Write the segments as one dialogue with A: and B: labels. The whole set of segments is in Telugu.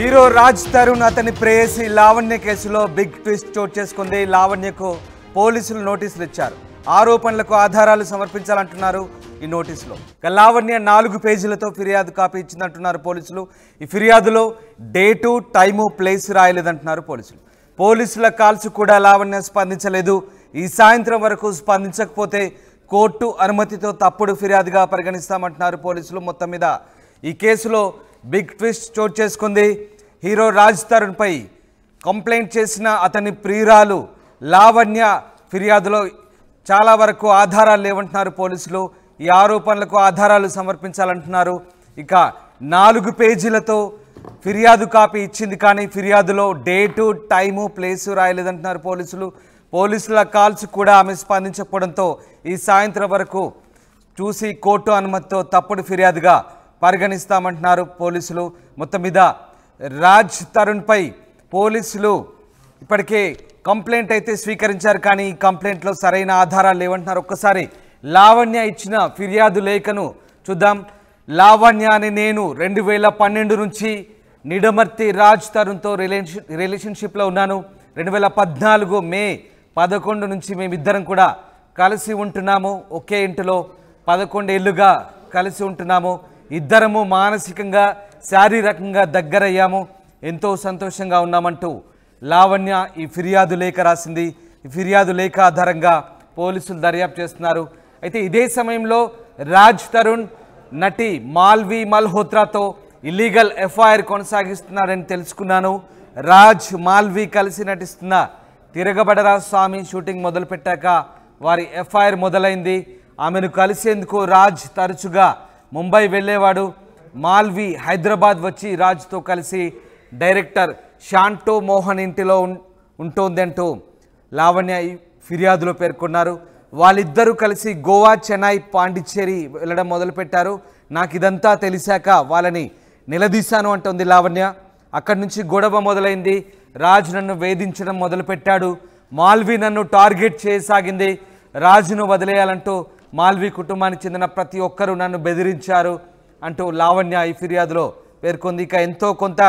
A: హీరో రాజ్ తరుణ్ అతని ప్రేయసి లావణ్య కేసులో బిగ్ ట్విస్ట్ చోటు చేసుకుంది. లావణ్యకు పోలీసులు నోటీసులు ఇచ్చారు. ఆరోపణలకు ఆధారాలు సమర్పించాలంటున్నారు ఈ నోటీసులో. లావణ్య 4 పేజీలతో ఫిర్యాదు కాపీ ఇచ్చిందంటున్నారు పోలీసులు. ఈ ఫిర్యాదులో డేటు, టైము, ప్లేస్ రాయలేదంటున్నారు పోలీసులు. పోలీసుల కాల్స్ కూడా లావణ్య స్పందించలేదు. ఈ సాయంత్రం వరకు స్పందించకపోతే కోర్టు అనుమతితో తప్పుడు ఫిర్యాదుగా పరిగణిస్తామంటున్నారు పోలీసులు. మొత్తం మీద ఈ కేసులో బిగ్ ట్విస్ట్ చోటు చేసుకుంది. హీరో రాజ్ తరుణ్పై కంప్లైంట్ చేసిన అతని ప్రియురాలు లావణ్య ఫిర్యాదులో చాలా వరకు ఆధారాలు లేవంటున్నారు పోలీసులు. ఈ ఆరోపణలకు ఆధారాలు సమర్పించాలంటున్నారు. ఇక 4 పేజీలతో ఫిర్యాదు కాపీ ఇచ్చింది, కానీ ఫిర్యాదులో డేటు, టైము, ప్లేసు రాయలేదంటున్నారు పోలీసులు. పోలీసుల కాల్స్ కూడా ఆమె స్పందించకపోవడంతో ఈ సాయంత్రం వరకు చూసి కోర్టు అనుమతితో తప్పుడు ఫిర్యాదుగా పరిగణిస్తామంటున్నారు పోలీసులు. మొత్తం మీద రాజ్ తరుణ్పై పోలీసులు ఇప్పటికే కంప్లైంట్ అయితే స్వీకరించారు, కానీ ఈ కంప్లైంట్లో సరైన ఆధారాలు లేవంటున్నారు. ఒక్కసారి లావణ్య ఇచ్చిన ఫిర్యాదు లేఖను చూద్దాం. లావణ్య అని నేను 2012 నుంచి నిడమర్తి రాజ్ తరుణ్తో రిలేషన్షిప్లో ఉన్నాను. 2014 మే 11 నుంచి మేమిద్దరం కూడా కలిసి ఉంటున్నాము. ఒకే ఇంటిలో 11 ఏళ్ళుగా కలిసి ఉంటున్నాము. ఇద్దరము మానసికంగా, శారీరకంగా దగ్గరయ్యాము. ఎంతో సంతోషంగా ఉన్నామంటూ లావణ్య ఈ ఫిర్యాదు లేఖ రాసింది. ఈ ఫిర్యాదు లేఖ ఆధారంగా పోలీసులు దర్యాప్తు చేస్తున్నారు. అయితే ఇదే సమయంలో రాజ్ తరుణ్ నటి మాల్వి మల్హోత్రాతో ఇల్లీగల్ ఎఫ్ఐఆర్ కొనసాగిస్తున్నారని తెలుసుకున్నాను. రాజ్, మాల్వి కలిసి నటిస్తున్న తిరగబడరా స్వామి షూటింగ్ మొదలుపెట్టాక వారి ఎఫ్ఐఆర్ మొదలైంది. ఆమెను కలిసేందుకు రాజ్ తరచుగా ముంబై వెళ్ళేవాడు. మాల్వి హైదరాబాద్ వచ్చి రాజ్తో కలిసి డైరెక్టర్ శాంటో మోహన్ ఇంటిలో ఉంటోందంటూ లావణ్య ఈ ఫిర్యాదులో పేర్కొన్నారు. వాళ్ళిద్దరూ కలిసి గోవా, చెన్నై, పాండిచ్చేరి వెళ్ళడం మొదలుపెట్టారు. నాకు ఇదంతా తెలిసాక వాళ్ళని నిలదీశాను అంటోంది లావణ్య. అక్కడి నుంచి గొడవ మొదలైంది. రాజ్ నన్ను వేధించడం మొదలుపెట్టాడు. మాల్వి నన్ను టార్గెట్ చేయసాగింది. రాజును వదిలేయాలంటూ మాల్వి కుటుంబానికి చెందిన ప్రతి ఒక్కరూ నన్ను బెదిరించారు అంటూ లావణ్య ఈ ఫిర్యాదులో పేర్కొంది. ఇక ఎంతో కొంత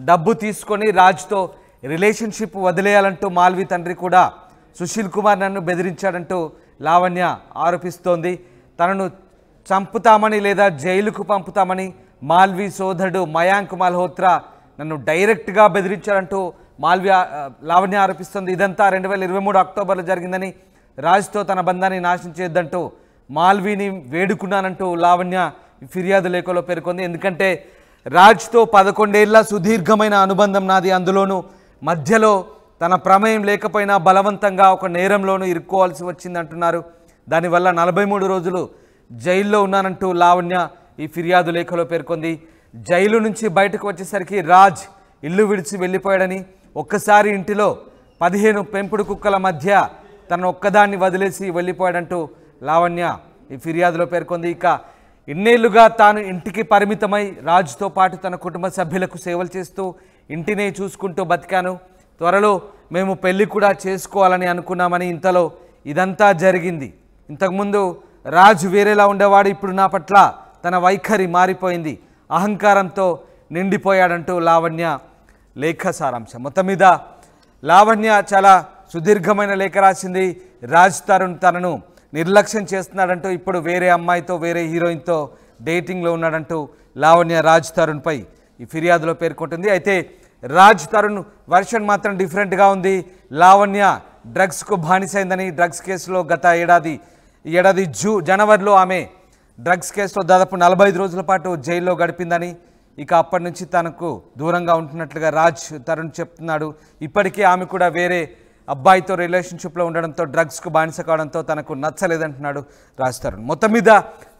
A: డబ్బు తీసుకొని రాజ్తో రిలేషన్షిప్ వదిలేయాలంటూ మాల్వి తండ్రి కూడా సుశీల్ కుమార్ నన్ను బెదిరించాడంటూ లావణ్య ఆరోపిస్తోంది. తనను చంపుతామని లేదా జైలుకు పంపుతామని మాల్వి సోదరుడు మయాంక్ మల్హోత్రా నన్ను డైరెక్ట్గా బెదిరించాడంటూ లావణ్య ఆరోపిస్తోంది. ఇదంతా 2023 అక్టోబర్లో జరిగిందని, రాజ్తో తన బంధాన్ని నాశనం చేయొద్దంటూ మాల్విని వేడుకున్నానంటూ లావణ్య ఫిర్యాదు లేఖలో పేర్కొంది. ఎందుకంటే రాజ్తో 11 ఏళ్ల సుదీర్ఘమైన అనుబంధం నాది. అందులోనూ మధ్యలో తన ప్రమేయం లేకపోయినా బలవంతంగా ఒక నేరంలోనూ ఇరుక్కోవాల్సి వచ్చిందంటున్నారు. దానివల్ల 43 రోజులు జైల్లో ఉన్నానంటూ లావణ్య ఈ ఫిర్యాదు లేఖలో పేర్కొంది. జైలు నుంచి బయటకు వచ్చేసరికి రాజ్ ఇల్లు విడిచి వెళ్ళిపోయాడని, ఒక్కసారి ఇంటిలో 15 పెంపుడు కుక్కల మధ్య తన ఒక్కదాన్ని వదిలేసి వెళ్ళిపోయాడంటూ లావణ్య ఈ ఫిర్యాదులో పేర్కొంది. ఇక ఇన్నేళ్లుగా తాను ఇంటికి పరిమితమై రాజ్తో పాటు తన కుటుంబ సభ్యులకు సేవలు చేస్తూ ఇంటినే చూసుకుంటూ బతికాను. త్వరలో మేము పెళ్లి కూడా చేసుకోవాలని అనుకున్నామని, ఇంతలో ఇదంతా జరిగింది. ఇంతకుముందు రాజ్ వేరేలా ఉండేవాడు, ఇప్పుడు నా పట్ల తన వైఖరి మారిపోయింది, అహంకారంతో నిండిపోయాడంటూ లావణ్య లేఖ సారాంశం. మొత్తం మీద లావణ్య చాలా సుదీర్ఘమైన లేఖ రాసింది. రాజ్ తరుణ్ తనను నిర్లక్ష్యం చేస్తున్నాడంటూ, ఇప్పుడు వేరే అమ్మాయితో, వేరే హీరోయిన్తో డేటింగ్లో ఉన్నాడంటూ లావణ్య రాజ్ తరుణ్పై ఈ ఫిర్యాదులో పేర్కొంటుంది. అయితే రాజ్ తరుణ్ వర్షన్ మాత్రం డిఫరెంట్గా ఉంది. లావణ్య డ్రగ్స్కు బానిసైందని, డ్రగ్స్ కేసులో గత ఏడాది జనవరిలో ఆమె డ్రగ్స్ కేసులో దాదాపు 45 రోజుల పాటు జైల్లో గడిపిందని, ఇక అప్పటి నుంచి తనకు దూరంగా ఉంటున్నట్లుగా రాజ్ తరుణ్ చెప్తున్నాడు. ఇప్పటికీ ఆమె కూడా వేరే అబ్బాయితో రిలేషన్షిప్లో ఉండడంతో, డ్రగ్స్కు బానిస కావడంతో తనకు నచ్చలేదంటున్నాడు రాజ్ తరుణ్. మొత్తం మీద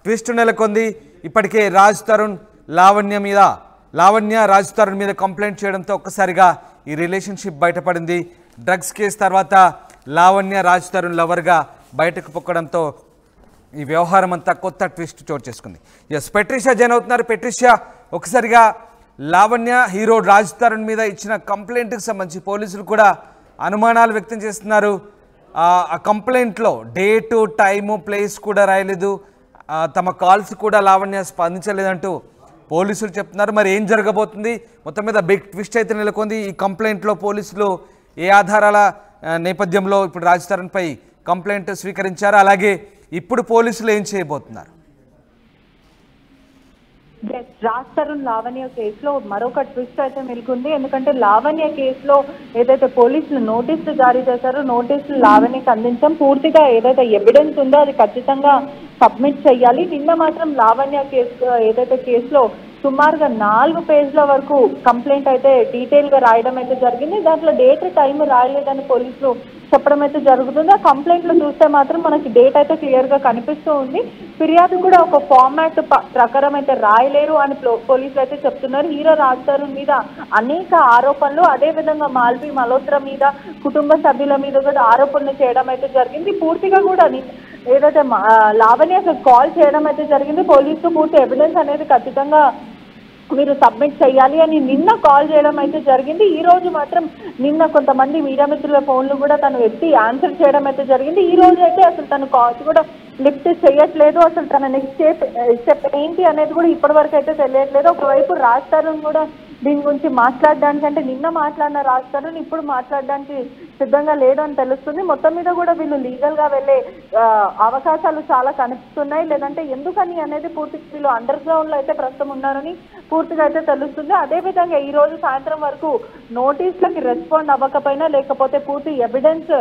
A: ట్విస్ట్ నెలకొంది. ఇప్పటికే రాజ్ తరుణ్ లావణ్య రాజ్ తరుణ్ మీద కంప్లైంట్ చేయడంతో ఒక్కసారిగా ఈ రిలేషన్షిప్ బయటపడింది. డ్రగ్స్ కేసు తర్వాత లావణ్య రాజ్ తరుణ్ లవర్గా బయటకు పొక్కడంతో ఈ వ్యవహారం అంతా కొత్త ట్విస్ట్ చోటు చేసుకుంది. పెట్రిషియా జాయిన్ అవుతున్నారు. పెట్రిషియా, ఒకసారిగా లావణ్య హీరో రాజ్ తరుణ్ మీద ఇచ్చిన కంప్లైంట్కి సంబంధించి పోలీసులు కూడా అనుమానాలు వ్యక్తం చేస్తున్నారు. ఆ కంప్లైంట్లో డేటు, టైము, ప్లేస్ కూడా రాయలేదు. తమ కాల్స్ కూడా లావణ్య స్పందించలేదంటూ పోలీసులు చెప్తున్నారు. మరి ఏం జరగబోతుంది? మొత్తం మీద బిగ్ ట్విస్ట్ అయితే నెలకొంది. ఈ కంప్లైంట్లో పోలీసులు ఏ ఆధారాల నేపథ్యంలో ఇప్పుడు రాజ్ తరుణ్పై కంప్లైంట్ స్వీకరించారు, అలాగే ఇప్పుడు పోలీసులు ఏం చేయబోతున్నారు?
B: రాజ్ తరుణ్ లావణ్య కేసులో మరొక ట్విస్ట్ అయితే నెలకొంది. ఎందుకంటే లావణ్య కేసులో ఏదైతే పోలీసులు నోటీసులు జారీ చేశారో నోటీసులు లావణ్యకి అందించాం, పూర్తిగా ఏదైతే ఎవిడెన్స్ ఉందో అది ఖచ్చితంగా సబ్మిట్ చేయాలి. నిన్న మాత్రం లావణ్య కేసులో సుమారుగా 4 పేజీల వరకు కంప్లైంట్ అయితే డీటెయిల్ గా రాయడం అయితే జరిగింది. దాంట్లో డేట్ టైం రాయలేదని పోలీసులు చెప్పడం అయితే జరుగుతుంది. ఆ కంప్లైంట్ లో చూస్తే మాత్రం మనకి డేట్ అయితే క్లియర్ గా కనిపిస్తూ ఉంది. ఫిర్యాదు కూడా ఒక ఫార్మాట్ ప్రకారం అయితే రాయలేరు అని పోలీసులు అయితే చెప్తున్నారు. హీరో రాజ్ తరుణ్ మీద అనేక ఆరోపణలు, అదే విధంగా మాల్వి మల్హోత్రా మీద, కుటుంబ సభ్యుల మీద కూడా ఆరోపణలు చేయడం అయితే జరిగింది. పూర్తిగా కూడా ఏదైతే లావణ్యకు కాల్ చేయడం అయితే జరిగింది. పోలీసులు పూర్తి ఎవిడెన్స్ అనేది ఖచ్చితంగా మీరు సబ్మిట్ చేయాలి అని నిన్న కాల్ చేయడం అయితే జరిగింది. ఈ రోజు మాత్రం నిన్న కొంతమంది మీడియా మిత్రుల ఫోన్లు కూడా తను ఎత్తి ఆన్సర్ చేయడం అయితే జరిగింది. ఈ రోజు అయితే అసలు తను కాల్స్ కూడా లిఫ్ట్ చేయట్లేదు. అసలు తన నెక్స్ట్ స్టెప్ ఏంటి అనేది కూడా ఇప్పటి వరకు అయితే తెలియట్లేదు. ఒకవైపు రాజ్ తరుణ్ కూడా దీని గురించి మాట్లాడడానికి, అంటే నిన్న మాట్లాడిన రాజ్ తరుణ్ ఇప్పుడు మాట్లాడడానికి సిద్ధంగా లేడు అని తెలుస్తుంది. మొత్తం మీద కూడా వీళ్ళు లీగల్ గా వెళ్లే అవకాశాలు చాలా కనిపిస్తున్నాయి. లేదంటే ఎందుకని అనేది పూర్తిగా వీళ్ళు అండర్ గ్రౌండ్ లో అయితే ప్రస్తుతం ఉన్నారని పూర్తిగా అయితే తెలుస్తుంది. అదే విధంగా ఈ రోజు సాయంత్రం వరకు నోటీసులకి రెస్పాండ్ అవ్వకపోయినా, లేకపోతే పూర్తి ఎవిడెన్స్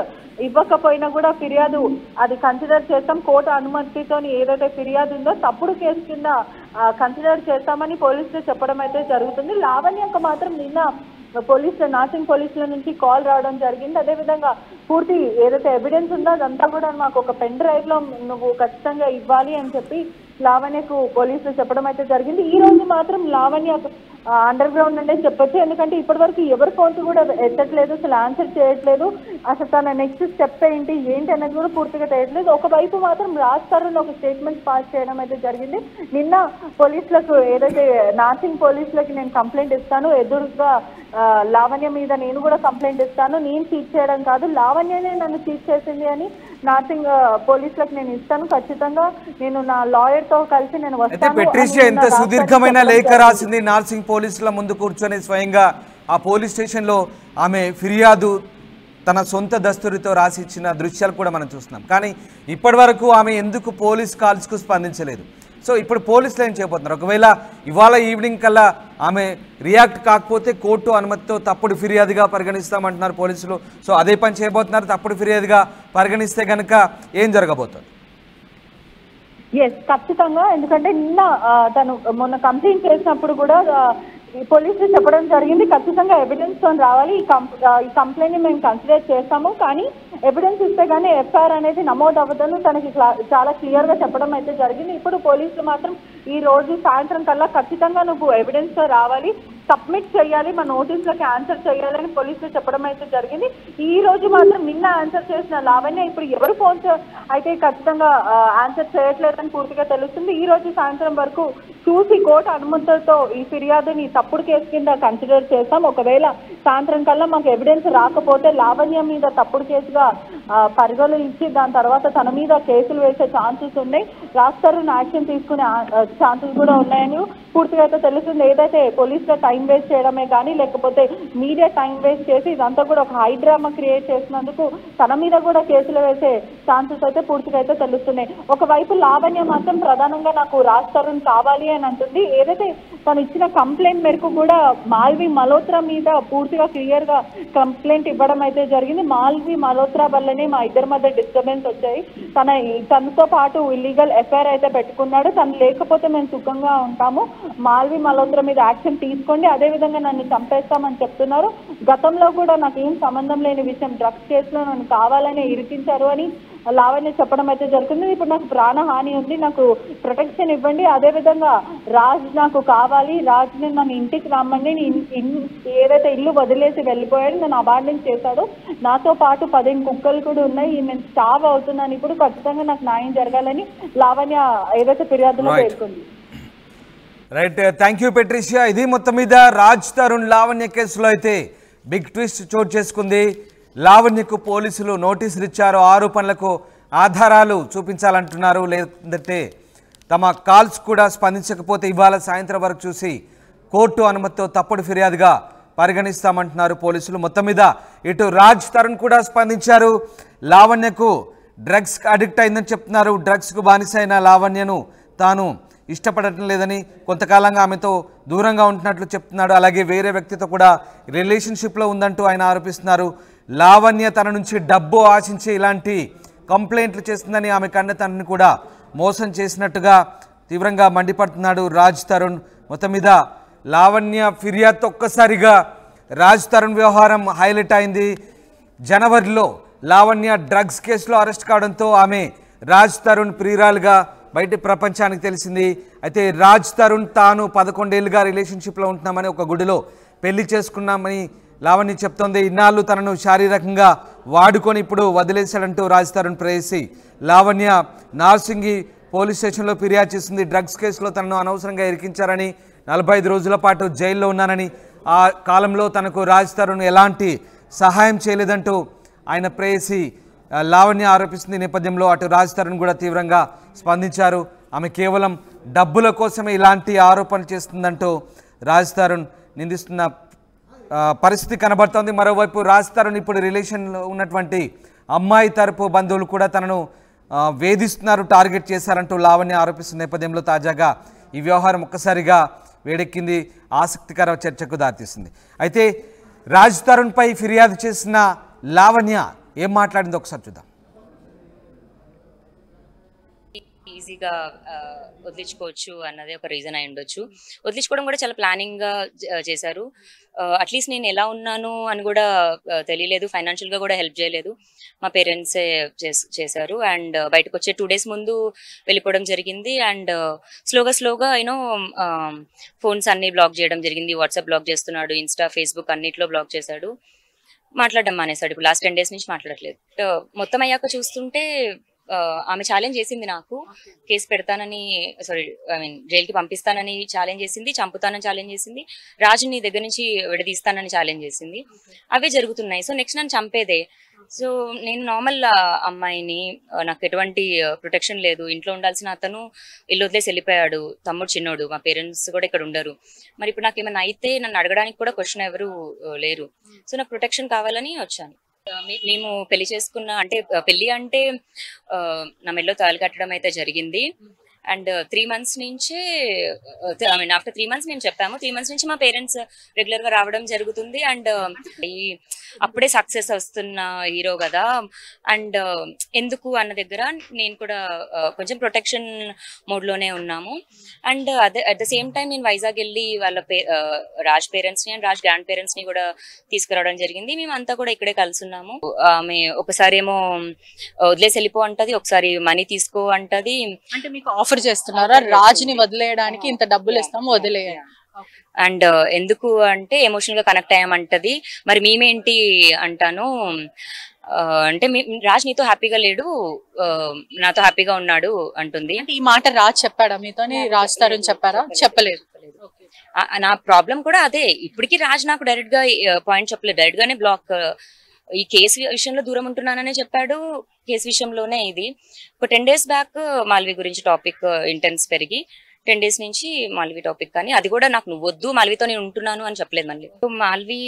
B: ఇవ్వకపోయినా కూడా ఫిర్యాదు అది కన్సిడర్ చేస్తాం, కోర్టు అనుమతితో ఏదైతే ఫిర్యాదు ఉందో తప్పుడు కేసు కింద కన్సిడర్ చేస్తామని పోలీసులు చెప్పడం అయితే జరుగుతుంది. లావణ్యకు మాత్రం నిన్న నాసింగ్ పోలీసుల నుంచి కాల్ రావడం జరిగింది. అదేవిధంగా పూర్తి ఏదైతే ఎవిడెన్స్ ఉందో అదంతా కూడా మాకు ఒక పెన్ డ్రైవ్ లో నువ్వు ఖచ్చితంగా ఇవ్వాలి అని చెప్పి లావణ్యకు పోలీసులు చెప్పడం అయితే జరిగింది. ఈ రోజు మాత్రం లావణ్య అండర్ గ్రౌండ్ అంటే చెప్పొచ్చు. ఎందుకంటే ఇప్పటి వరకు ఎవరి ఫోన్స్ కూడా ఎత్తట్లేదు, అసలు ఆన్సర్ చేయట్లేదు. అసలు తన నెక్స్ట్ స్టెప్ ఏంటి అనేది కూడా పూర్తిగా తెలియట్లేదు. ఒకవైపు మాత్రం రాజ్ తరుణ్ ఒక స్టేట్మెంట్ పాస్ చేయడం అయితే జరిగింది. నిన్న పోలీసులకు ఏదైతే నాసింగ్ పోలీసులకి నేను కంప్లైంట్ ఇస్తాను, ఎదురుగా లావణ్య మీద నేను కూడా కంప్లైంట్ ఇస్తాను, నేను చీట్ చేయడం కాదు, లావణ్యనే నన్ను చీట్ చేసింది అని నాసింగ్ పోలీసులకు నేను ఇస్తాను, ఖచ్చితంగా నేను నా లాయర్ తో కలిసి నేను వస్తాను.
A: పెట్రిషియా ఎంత సుదీర్ఘమైన లేఖ రాసింది నాసింగ్ పోలీసుల ముందు కూర్చొని స్వయంగా ఆ పోలీస్ స్టేషన్లో ఆమె ఫిర్యాదు తన సొంత దస్తూరితో రాసి ఇచ్చిన దృశ్యాలు కూడా మనం చూస్తున్నాం. కానీ ఇప్పటి వరకు ఆమె ఎందుకు పోలీస్ కాల్స్కు స్పందించలేదు? సో ఇప్పుడు పోలీసులు ఏం చేయబోతున్నారు? ఒకవేళ ఇవాళ ఈవినింగ్ కల్లా ఆమె రియాక్ట్ కాకపోతే కోర్టు అనుమతితో తప్పుడు ఫిర్యాదుగా పరిగణిస్తామంటున్నారు పోలీసులు. సో అదే పని చేయబోతున్నారు. తప్పుడు ఫిర్యాదుగా పరిగణిస్తే కనుక ఏం జరగబోతుంది?
B: ఖచ్చితంగా. ఎందుకంటే నిన్న తను మొన్న కంప్లైంట్ చేసినప్పుడు కూడా పోలీసులు చెప్పడం జరిగింది, ఖచ్చితంగా ఎవిడెన్స్ తో రావాలి, ఈ కంప్లైంట్ ని మేము కన్సిడర్ చేస్తాము, కానీ ఎవిడెన్స్ ఇస్తే కానీ ఎఫ్ఐఆర్ అనేది నమోదు అవ్వదని తనకి చాలా క్లియర్ గా చెప్పడం అయితే జరిగింది. ఇప్పుడు పోలీసులు మాత్రం ఈ రోజు సాయంత్రం కల్లా ఖచ్చితంగా నువ్వు ఎవిడెన్స్ తో రావాలి, సబ్మిట్ చేయాలి, మా నోటీసులకి ఆన్సర్ చేయాలని పోలీసులు చెప్పడం అయితే జరిగింది. ఈ రోజు మాత్రం నిన్న ఆన్సర్ చేసిన లావణ్య ఇప్పుడు ఎవరు ఫోన్స్ అయితే ఖచ్చితంగా ఆన్సర్ చేయట్లేదని పూర్తిగా తెలుస్తుంది. ఈ రోజు సాయంత్రం వరకు చూసి కోర్టు అనుమతులతో ఈ ఫిర్యాదుని తప్పుడు కేసు కింద కన్సిడర్ చేస్తాం. ఒకవేళ సాయంత్రం కల్లా మాకు ఎవిడెన్స్ రాకపోతే లావణ్య మీద తప్పుడు కేసుగా పరిగణించి దాని తర్వాత తన మీద కేసులు వేసే ఛాన్సెస్ ఉన్నాయి, రాజ్ తరుణ్ యాక్షన్ తీసుకునే ఛాన్సెస్ కూడా ఉన్నాయని పూర్తిగా అయితే తెలుస్తుంది. ఏదైతే పోలీసుల టైం వేస్ట్ చేయడమే కానీ, లేకపోతే మీడియా టైం వేస్ట్ చేసి ఇదంతా కూడా ఒక హై డ్రామా క్రియేట్ చేసినందుకు తన మీద కూడా కేసులు వేసే ఛాన్సెస్ అయితే పూర్తిగా అయితే తెలుస్తున్నాయి. ఒకవైపు లావణ్య మాత్రం ప్రధానంగా నాకు రాజ్ తరుణ్ కావాలి అని అంటుంది. ఏదైతే తను ఇచ్చిన కంప్లైంట్ మేరకు కూడా మాల్వి మల్హోత్రా మీద పూర్తిగా క్లియర్ గా కంప్లైంట్ ఇవ్వడం అయితే జరిగింది. మాల్వి మల్హోత్రా వల్లనే మా ఇద్దరి మధ్య డిస్టర్బెన్స్ వచ్చాయి, తనతో పాటు ఇల్లీగల్ ఎఫ్ఐఆర్ అయితే పెట్టుకున్నాడు, తను లేకపోతే మేము సుఖంగా ఉంటాము, మాల్వి మల్హోత్రా మీద యాక్షన్ తీసుకోండి, అదేవిధంగా నన్ను చంపేస్తామని చెప్తున్నారు. గతంలో కూడా నాకు ఏం సంబంధం లేని విషయం, డ్రగ్స్ కేసులో నన్ను కావాలని ఇరికించారు అని లావణ్య చెప్పడం అయితే జరుగుతుంది. ఇప్పుడు నాకు ప్రాణహాని ఉంది, నాకు ప్రొటెక్షన్ ఇవ్వండి, అదేవిధంగా రాజ్ నాకు కావాలి, రాజ్ని నన్ను ఇంటికి రమ్మండి, ఏదైతే ఇల్లు వదిలేసి వెళ్ళిపోయాడు, నన్ను అబాండన్ చేశాడు, నాతో పాటు 10 కుక్కలు కూడా ఉన్నాయి, నేను స్టావ్ అవుతున్నాను, ఇప్పుడు ఖచ్చితంగా నాకు న్యాయం జరగాలని లావణ్య ఏదైతే ఫిర్యాదులో పేర్కొంది.
A: Right, thank you Patricia. ఇది మొత్తం మీద రాజ్ తరుణ్ లావణ్య కేసులో అయితే బిగ్ ట్విస్ట్ చోటు చేసుకుంది. లావణ్యకు పోలీసులు నోటీసులు ఇచ్చారు, ఆరోపణలకు ఆధారాలు చూపించాలంటున్నారు, లేదంటే తమ కాల్స్ కూడా స్పందించకపోతే ఇవాళ సాయంత్రం వరకు చూసి కోర్టు అనుమతితో తప్పుడు ఫిర్యాదుగా పరిగణిస్తామంటున్నారు పోలీసులు. మొత్తం మీద ఇటు రాజ్ తరుణ్ కూడా స్పందించారు. లావణ్యకు డ్రగ్స్ అడిక్ట్ అయిందని చెప్తున్నారు. డ్రగ్స్కు బానిసైన లావణ్యను తాను ఇష్టపడటం లేదని, కొంతకాలంగా ఆమెతో దూరంగా ఉంటున్నట్లు చెప్తున్నాడు. అలాగే వేరే వ్యక్తితో కూడా రిలేషన్షిప్లో ఉందంటూ ఆయన ఆరోపిస్తున్నారు. లావణ్య తన నుంచి డబ్బు ఆశించి ఇలాంటి కంప్లైంట్లు చేస్తుందని, ఆమె కన్న తనని కూడా మోసం చేసినట్టుగా తీవ్రంగా మండిపడుతున్నాడు రాజ్ తరుణ్. మొత్తం మీద లావణ్య ఫిర్యాదుతో ఒక్కసారిగా రాజ్ తరుణ్ వ్యవహారం హైలైట్ అయింది. జనవరిలో లావణ్య డ్రగ్స్ కేసులో అరెస్ట్ కావడంతో ఆమె రాజ్ తరుణ్ ప్రియురాలుగా బయట ప్రపంచానికి తెలిసింది. అయితే రాజ్ తరుణ్ తాను 11 ఏళ్ళుగా రిలేషన్షిప్లో ఉంటున్నామని, ఒక గుడిలో పెళ్లి చేసుకున్నామని లావణ్య చెప్తోంది. ఇన్నాళ్ళు తనను శారీరకంగా వాడుకొని ఇప్పుడు వదిలేశాడంటూ రాజ్ తరుణ్ ప్రేయసి లావణ్య నార్సింగి పోలీస్ స్టేషన్లో ఫిర్యాదు చేసింది. డ్రగ్స్ కేసులో తనను అనవసరంగా ఇరికించారని, 45 రోజుల పాటు జైల్లో ఉన్నానని, ఆ కాలంలో తనకు రాజ్ తరుణ్ ఎలాంటి సహాయం చేయలేదంటూ ఆయన ప్రేయసి లావణ్య ఆరోపిస్తుంది. నేపథ్యంలో అటు రాజ్ తరుణ్ కూడా తీవ్రంగా స్పందించారు. ఆమె కేవలం డబ్బుల కోసమే ఇలాంటి ఆరోపణలు చేస్తుందంటూ రాజ్ తరుణ్ నిందిస్తున్న పరిస్థితి కనబడుతోంది. మరోవైపు రాజ్ తరుణ్ ఇప్పుడు రిలేషన్లో ఉన్నటువంటి అమ్మాయి తరపు బంధువులు కూడా తనను వేధిస్తున్నారు, టార్గెట్ చేశారంటూ లావణ్య ఆరోపిస్తున్న నేపథ్యంలో తాజాగా ఈ వ్యవహారం ఒక్కసారిగా వేడెక్కింది, ఆసక్తికర చర్చకు దారితీస్తుంది. అయితే రాజ్ తరుణ్పై ఫిర్యాదు చేసిన లావణ్య ఏం మాట్లాడిందో ఒకసారి చూద్దాం.
C: ఈజీగా వదిలించుకోవచ్చు అన్నది ఒక రీజన్ అయి ఉండొచ్చు. వదిలించుకోవడం కూడా చాలా ప్లానింగ్గా చేశారు. అట్లీస్ట్ నేను ఎలా ఉన్నాను అని కూడా తెలియలేదు, ఫైనాన్షియల్గా కూడా హెల్ప్ చేయలేదు, మా పేరెంట్సే చేశారు. అండ్ బయటకు వచ్చే 2 days ముందు వెళ్ళిపోవడం జరిగింది. అండ్ స్లోగా యూనో ఫోన్స్ అన్నీ బ్లాక్ చేయడం జరిగింది. వాట్సాప్ బ్లాక్ చేస్తున్నాడు, ఇన్స్టా, ఫేస్బుక్ అన్నిట్లో బ్లాక్ చేశాడు. మాట్లాడడం మానేశాడు. ఇప్పుడు లాస్ట్ 10 days నుంచి మాట్లాడట్లేదు. మొత్తం అయ్యాక చూస్తుంటే ఆమె ఛాలెంజ్ చేసింది, నాకు కేసు పెడతానని, జైలుకి పంపిస్తానని ఛాలెంజ్ చేసింది, చంపుతానని ఛాలెంజ్ చేసింది, రాజుని దగ్గర నుంచి విడదీస్తానని ఛాలెంజ్ చేసింది. అవే జరుగుతున్నాయి. సో నెక్స్ట్ నన్ను చంపేదే. సో నేను నార్మల్ అమ్మాయిని, నాకు ఎటువంటి ప్రొటెక్షన్ లేదు. ఇంట్లో ఉండాల్సిన అతను ఇల్లు వదిలేసి వెళ్ళిపోయాడు. తమ్ముడు చిన్నోడు, మా పేరెంట్స్ కూడా ఇక్కడ ఉండరు. మరి ఇప్పుడు నాకు ఏమైనా అయితే నన్ను అడగడానికి కూడా క్వశ్చన్ ఎవరు లేరు. సో నాకు ప్రొటెక్షన్ కావాలని వచ్చాను. మేము పెళ్లి చేసుకున్న, అంటే పెళ్లి అంటే నా మెడలో తాళి కట్టడం అయితే జరిగింది. అండ్ 3 months నుంచే, ఆఫ్టర్ 3 months మేము చెప్పాము. 3 months నుంచి మా పేరెంట్స్ రెగ్యులర్ గా రావడం జరుగుతుంది. అండ్ అప్పుడే సక్సెస్ వస్తున్న హీరో కదా, అండ్ ఎందుకు అన్న దగ్గర నేను కూడా కొంచెం ప్రొటెక్షన్ మోడ్ లోనే ఉన్నాము. And at the same time నేను వైజాగ్ వెళ్ళి వాళ్ళ రాజ్ పేరెంట్స్ ని అండ్ రాజ్ గ్రాండ్ పేరెంట్స్ ని కూడా తీసుకురావడం జరిగింది. మేమంతా కూడా ఇక్కడే కలిసి ఉన్నాము. ఆమె ఒకసారి ఏమో వదిలేసి వెళ్ళిపో అంటది, ఒకసారి మనీ తీసుకో అంటది.
D: అంటే మీకు ఆఫర్ చేస్తున్నారా రాజుని వదిలేయడానికి, ఇంత డబ్బులు ఇస్తాము వదిలేయ?
C: అండ్ ఎందుకు అంటే ఎమోషనల్ గా కనెక్ట్ అయ్యామంటది. మరి మేమేంటి అంటాను, అంటే రాజ్ నీతో హ్యాపీగా లేడు, నాతో హ్యాపీగా ఉన్నాడు అంటుంది.
D: ఈ మాట రాజ్ చెప్పాడా మీతో? రాజ్ తరుణ్ చెప్పారా? చెప్పలేదు.
C: నా ప్రాబ్లం కూడా అదే. ఇప్పటికీ రాజ్ నాకు డైరెక్ట్ గా పాయింట్ చెప్పలేదు. డైరెక్ట్ గానే బ్లాక్, ఈ కేసు విషయంలో దూరం ఉంటున్నాననే చెప్పాడు. కేసు విషయంలోనే ఇది. ఒక 10 days బ్యాక్ మాల్వి గురించి టాపిక్ ఇంటెన్స్ పెరిగి 10 days నుంచి మాల్వి టాపిక్, కానీ అది కూడా నాకు నువ్వు వద్దు, మాల్వితో నేను ఉంటున్నాను అని చెప్పలేదు. మళ్ళీ మాల్వి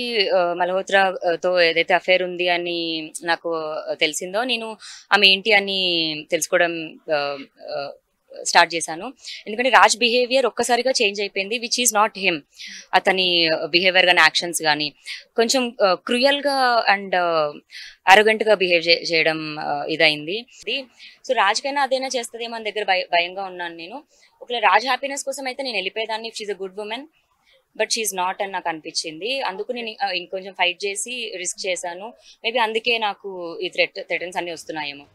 C: మల్హోత్రాతో ఏదైతే అఫేర్ ఉంది అని నాకు తెలిసిందో, నేను ఆమె ఏంటి అని తెలుసుకోవడం స్టార్ట్ చేశాను. ఎందుకంటే రాజ్ బిహేవియర్ ఒక్కసారిగా చేంజ్ అయిపోయింది, విచ్ ఈజ్ నాట్ హిమ్. అతని బిహేవియర్ కానీ యాక్షన్స్ కానీ కొంచెం క్రూయల్ గా అండ్ అరోగెంట్ గా బిహేవ్ చేయడం ఇదైంది. సో రాజ్ కైనా అదైనా చేస్తుందేమో మన దగ్గర భయంగా ఉన్నాను నేను. ఒకవేళ రాజ్ హ్యాపీనెస్ కోసం అయితే నేను వెళ్ళిపోయేదాన్ని, she's a good woman, but she's not అని నాకు అనిపించింది. అందుకు నేను ఇంకొంచెం ఫైట్ చేసి రిస్క్ చేశాను. మేబీ అందుకే నాకు ఈ థ్రెటన్స్ అన్ని వస్తున్నాయేమో.